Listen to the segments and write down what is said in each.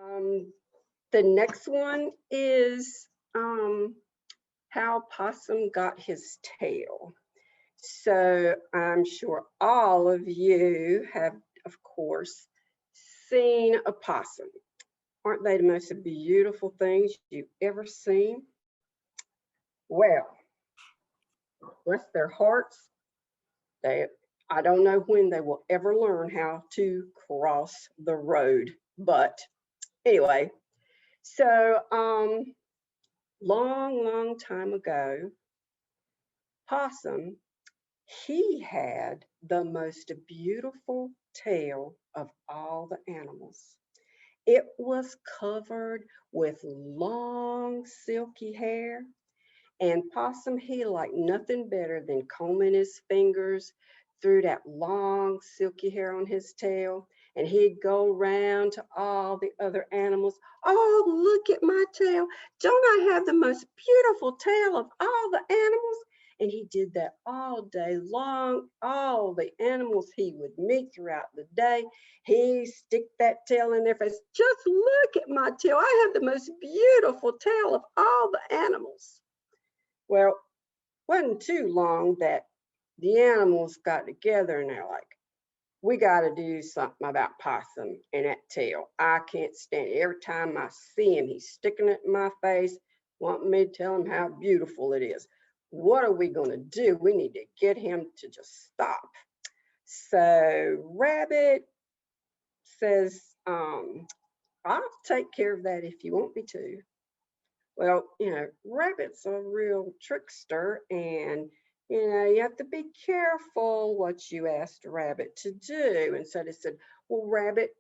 Um, the next one is how Possum got his tail. So I'm sure all of you have, of course, seen a possum. Aren't they the most beautiful things you've ever seen? Well, bless their hearts, they I don't know when they will ever learn how to cross the road. But anyway, so long time ago, Possum, he had the most beautiful tail of all the animals. It was covered with long silky hair, and Possum, he liked nothing better than combing his fingers through that long silky hair on his tail. And he'd go around to all the other animals. Oh, look at my tail. Don't I have the most beautiful tail of all the animals? And he did that all day long. All the animals he would meet throughout the day, he stick that tail in their face. Just look at my tail. I have the most beautiful tail of all the animals. Well, wasn't too long that the animals got together and they're like, we got to do something about Possum and that tail. I can't stand it. Every time I see him, he's sticking it in my face, wanting me to tell him how beautiful it is. What are we going to do? We need to get him to just stop. So Rabbit says, I'll take care of that if you want me to. Well, Rabbit's a real trickster, and you have to be careful what you ask Rabbit to do. And so they said, well, Rabbit,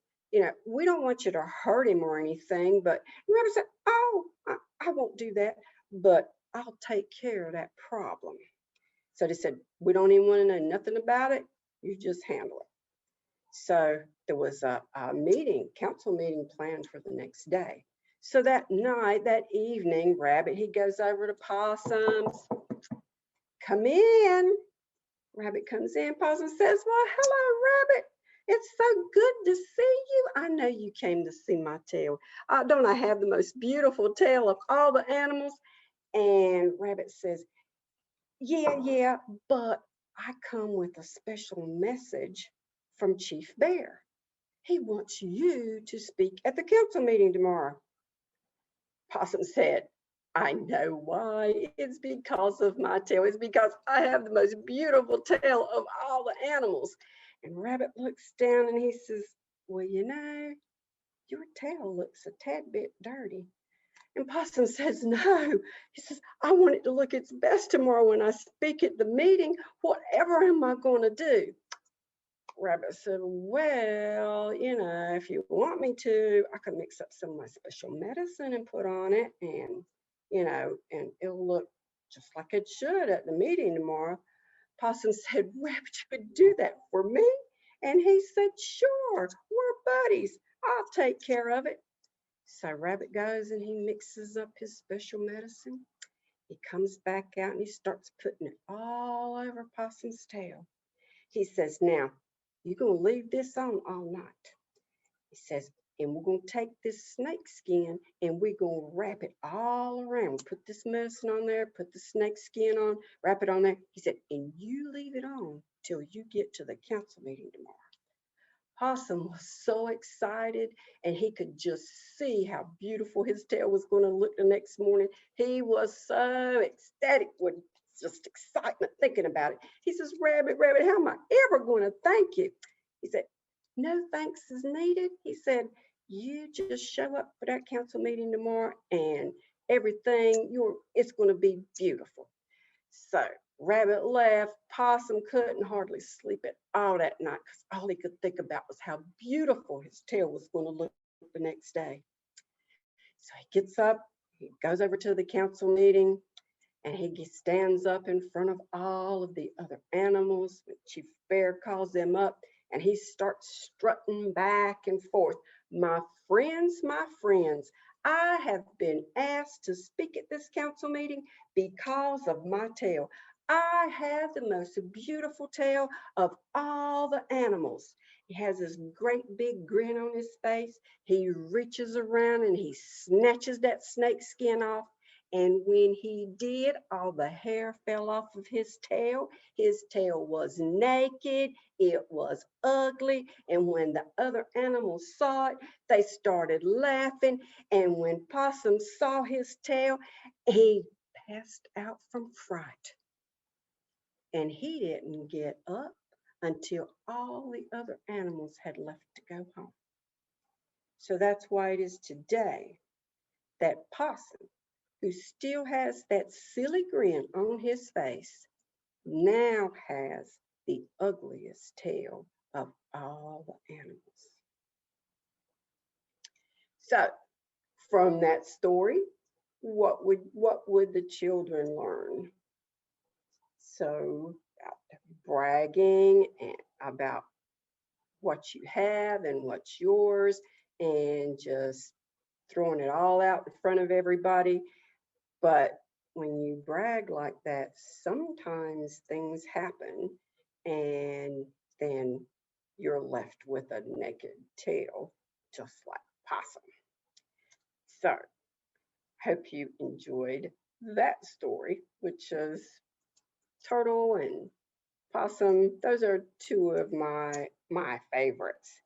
we don't want you to hurt him or anything. But Rabbit said, oh, I won't do that, but I'll take care of that problem. So they said, we don't even want to know nothing about it. You just handle it. So there was a council meeting planned for the next day. So that night, that evening, Rabbit, he goes over to Possum's. Come in. Rabbit comes in. Possum says, well, hello, Rabbit. It's so good to see you. I know you came to see my tail. Don't I have the most beautiful tail of all the animals? And Rabbit says, yeah, but I come with a special message from Chief Bear. He wants you to speak at the council meeting tomorrow. Possum said, I know why. It's because of my tail. It's because I have the most beautiful tail of all the animals. And Rabbit looks down and he says, well, your tail looks a tad bit dirty. And Possum says, no. He says, I want it to look its best tomorrow when I speak at the meeting. Whatever am I going to do? Rabbit said, well, if you want me to, I could mix up some of my special medicine and put on it, and and it'll look just like it should at the meeting tomorrow. Possum said, Rabbit, you could do that for me? And he said, sure, we're buddies. I'll take care of it. So Rabbit goes and he mixes up his special medicine. He comes back out and he starts putting it all over Possum's tail. He says, now, you're going to leave this on all night. He says, and we're going to take this snake skin and we're going to wrap it all around. Put this medicine on there, put the snake skin on, wrap it on there. He said, and you leave it on till you get to the council meeting tomorrow. Possum was so excited, and he could just see how beautiful his tail was going to look the next morning. He was so ecstatic with just excitement thinking about it. He says, Rabbit, how am I ever going to thank you? He said, no thanks is needed. He said, you just show up for that council meeting tomorrow and everything, it's going to be beautiful. So Rabbit left. Possum couldn't hardly sleep at all that night because all he could think about was how beautiful his tail was going to look the next day. So he gets up, he goes over to the council meeting, and he stands up in front of all of the other animals. Chief Bear calls them up, and he starts strutting back and forth. My friends, I have been asked to speak at this council meeting because of my tail. I have the most beautiful tail of all the animals. He has this great big grin on his face. He reaches around and he snatches that snake skin off. And when he did, all the hair fell off of his tail. His tail was naked. It was ugly. And when the other animals saw it, they started laughing. And when Possum saw his tail, he passed out from fright. And he didn't get up until all the other animals had left to go home. So that's why it is today that Possum, who still has that silly grin on his face, now has the ugliest tail of all the animals. So from that story, what would the children learn? So about bragging and about what you have and what's yours and just throwing it all out in front of everybody. But when you brag like that, sometimes things happen and then you're left with a naked tail, just like Possum. So, hope you enjoyed that story, which is Turtle and Possum. Those are two of my favorites.